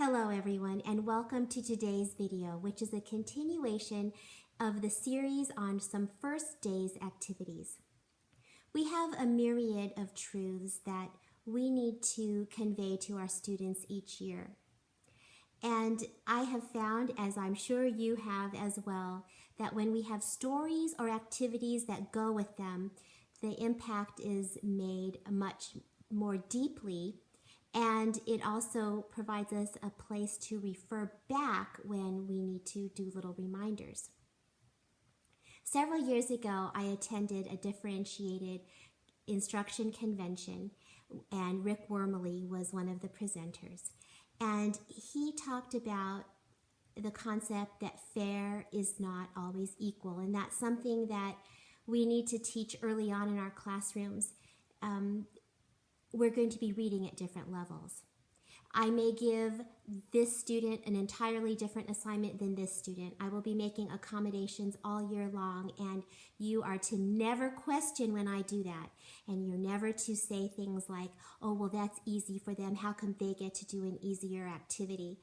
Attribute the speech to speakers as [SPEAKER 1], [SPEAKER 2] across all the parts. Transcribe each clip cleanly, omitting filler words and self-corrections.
[SPEAKER 1] Hello everyone, and welcome to today's video, which is a continuation of the series on some first day's activities. We have a myriad of truths that we need to convey to our students each year. And I have found, as I'm sure you have as well, that when we have stories or activities that go with them, the impact is made much more deeply. And it also provides us a place to refer back when we need to do little reminders. Several years ago, I attended a differentiated instruction convention, and Rick Wormley was one of the presenters. And he talked about the concept that fair is not always equal, and that's something that we need to teach early on in our classrooms. We're going to be reading at different levels. I may give this student an entirely different assignment than this student. I will be making accommodations all year long, and you are to never question when I do that. And you're never to say things like, oh, well, that's easy for them. How come they get to do an easier activity?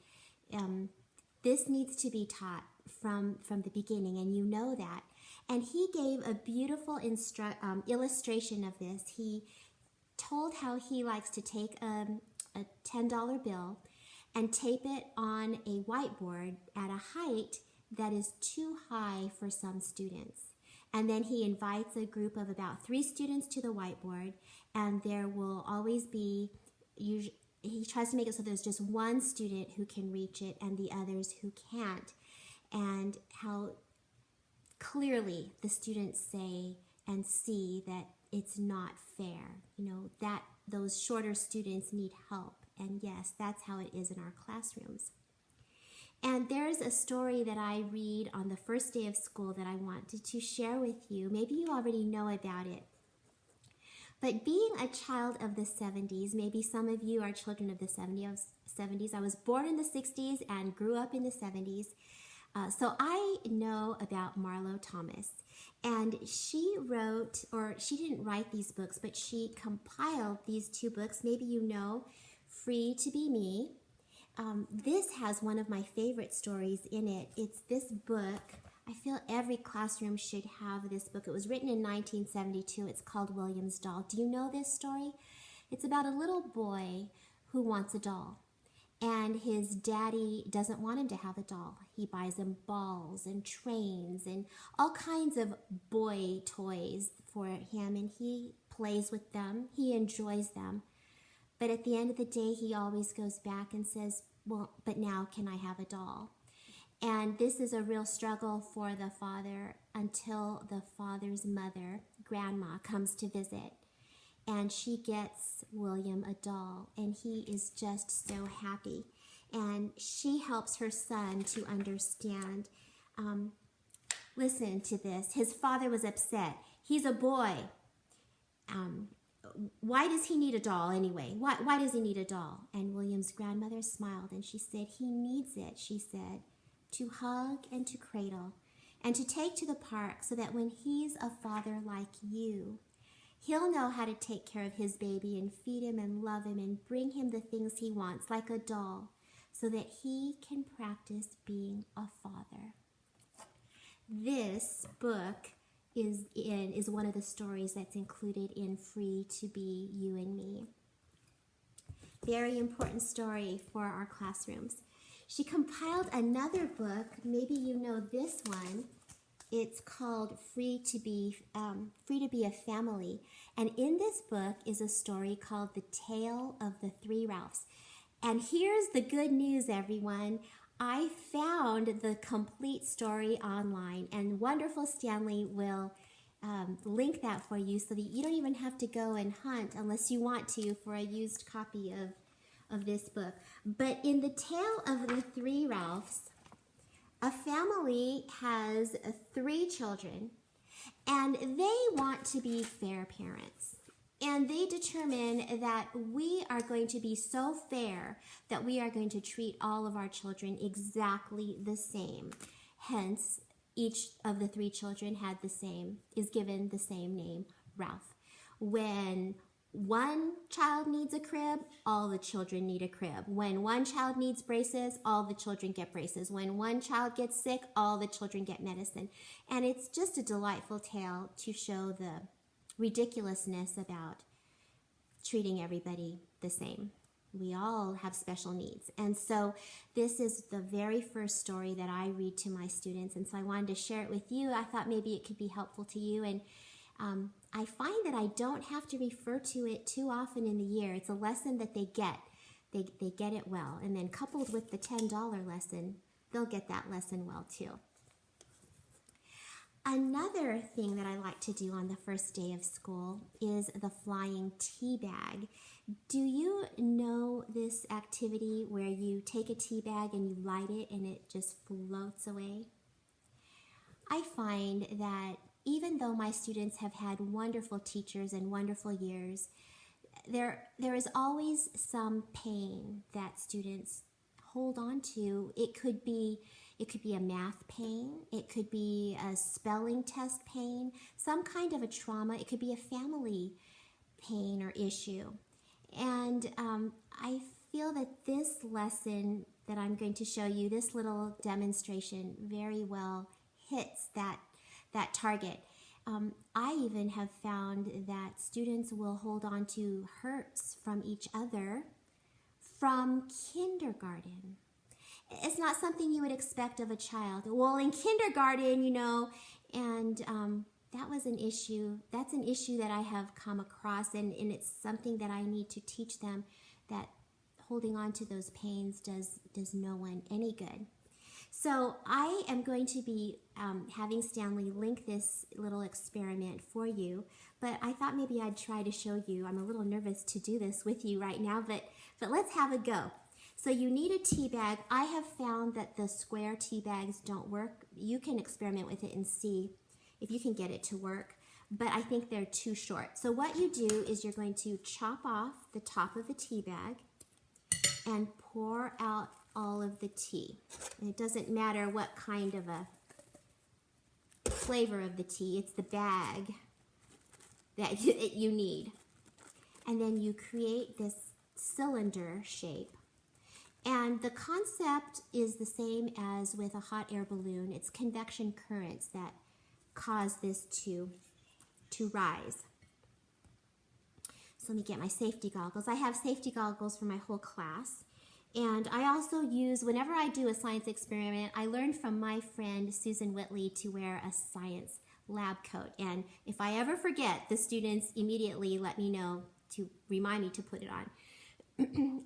[SPEAKER 1] This needs to be taught from the beginning, and you know that. And he gave a beautiful illustration of this. He told how he likes to take a $10 bill and tape it on a whiteboard at a height that is too high for some students. And then he invites a group of about 3 students to the whiteboard, and there will always be, he tries to make it so there's just one student who can reach it and the others who can't. And how clearly the students say and see that it's not fair, that those shorter students need help. And yes, that's how it is in our classrooms. And there's a story that I read on the first day of school that I wanted to share with you. Maybe you already know about it. But being a child of the 70s, maybe some of you are children of the 70s. I was born in the 60s and grew up in the 70s. So I know about Marlo Thomas. And she wrote, or she didn't write these books, but she compiled these 2 books. Maybe you know, Free to Be Me. This has one of my favorite stories in it. It's this book. I feel every classroom should have this book. It was written in 1972. It's called William's Doll. Do you know this story? It's about a little boy who wants a doll. And his daddy doesn't want him to have a doll. He buys him balls and trains and all kinds of boy toys for him, and he plays with them. He enjoys them. But at the end of the day, he always goes back and says, well, but now can I have a doll? And this is a real struggle for the father until the father's mother, Grandma, comes to visit. And she gets William a doll, and he is just so happy. And she helps her son to understand. Listen to this. His father was upset. He's a boy. Why does he need a doll anyway? Why does he need a doll? And William's grandmother smiled, and she said, he needs it, she said, to hug and to cradle and to take to the park so that when he's a father like you, he'll know how to take care of his baby and feed him and love him and bring him the things he wants, like a doll, so that he can practice being a father. This book is one of the stories that's included in Free to Be You and Me. Very important story for our classrooms. She compiled another book. Maybe you know this one. It's called Free to Be a Family. And in this book is a story called The Tale of the 3 Ralphs. And here's the good news, everyone. I found the complete story online, and wonderful Stanley will link that for you so that you don't even have to go and hunt unless you want to for a used copy of this book. But in The Tale of the 3 Ralphs, a family has 3 children, and they want to be fair parents. And they determine that we are going to be so fair that we are going to treat all of our children exactly the same. Hence, each of the 3 children is given the same name, Ralph. When one child needs a crib, all the children need a crib. When one child needs braces, all the children get braces. When one child gets sick, all the children get medicine. And it's just a delightful tale to show the ridiculousness about treating everybody the same. We all have special needs. And so this is the very first story that I read to my students. And so I wanted to share it with you. I thought maybe it could be helpful to you. And I find that I don't have to refer to it too often in the year. It's a lesson that they get. They get it well. And then coupled with the $10 lesson, they'll get that lesson well too. Another thing that I like to do on the first day of school is the flying tea bag. Do you know this activity where you take a tea bag and you light it and it just floats away? I find that even though my students have had wonderful teachers and wonderful years, there is always some pain that students hold on to. It could be a math pain, it could be a spelling test pain, some kind of a trauma, it could be a family pain or issue. And I feel that this lesson that I'm going to show you, this little demonstration, very well hits that target. I even have found that students will hold on to hurts from each other from kindergarten. It's not something you would expect of a child. Well, in kindergarten, and that was an issue. That's an issue that I have come across, and it's something that I need to teach them, that holding on to those pains does no one any good. So I am going to be having Stanley link this little experiment for you, but I thought maybe I'd try to show you. I'm a little nervous to do this with you right now, but let's have a go. So you need a tea bag. I have found that the square tea bags don't work. You can experiment with it and see if you can get it to work, but I think they're too short. So what you do is you're going to chop off the top of the tea bag and pour out all of the tea. And it doesn't matter what kind of a flavor of the tea, it's the bag that you need. And then you create this cylinder shape. And the concept is the same as with a hot air balloon. It's convection currents that cause this to rise. So let me get my safety goggles. I have safety goggles for my whole class. And I also use, whenever I do a science experiment, I learned from my friend Susan Whitley to wear a science lab coat. And if I ever forget, the students immediately let me know to remind me to put it on.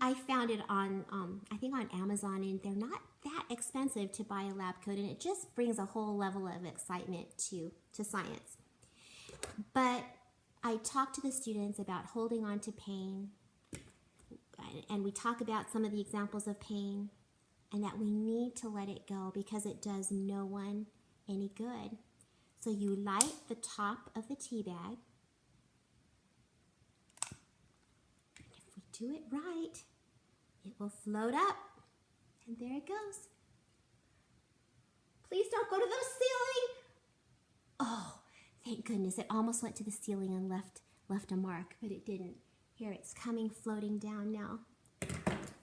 [SPEAKER 1] I found it on, I think on Amazon, and they're not that expensive to buy a lab coat, and it just brings a whole level of excitement to science. But I talk to the students about holding on to pain, and we talk about some of the examples of pain, and that we need to let it go because it does no one any good. So you light the top of the tea bag. Do it right, it will float up, and there it goes. Please don't go to the ceiling. Oh, thank goodness, it almost went to the ceiling and left a mark, but it didn't. Here, it's coming floating down now.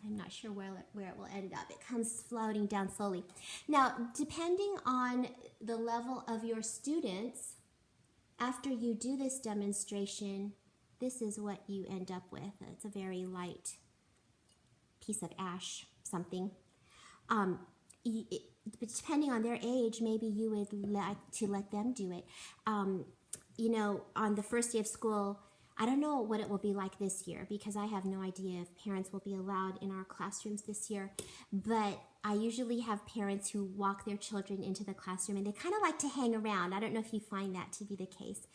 [SPEAKER 1] I'm not sure where it will end up. It comes floating down slowly. Now, depending on the level of your students, after you do this demonstration, this is what you end up with. It's a very light piece of ash, something. Depending on their age, maybe you would like to let them do it. On the first day of school, I don't know what it will be like this year because I have no idea if parents will be allowed in our classrooms this year. But I usually have parents who walk their children into the classroom and they kind of like to hang around. I don't know if you find that to be the case.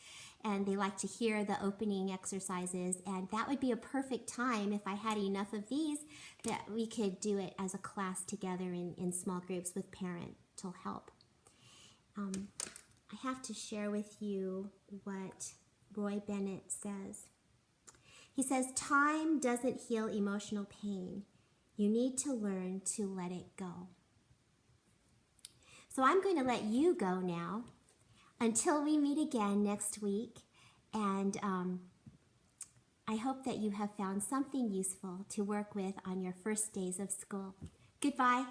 [SPEAKER 1] And they like to hear the opening exercises. And that would be a perfect time if I had enough of these that we could do it as a class together in small groups with parental help. I have to share with you what Roy Bennett says. He says, time doesn't heal emotional pain. You need to learn to let it go. So I'm going to let you go now until we meet again next week. And I hope that you have found something useful to work with on your first days of school. Goodbye.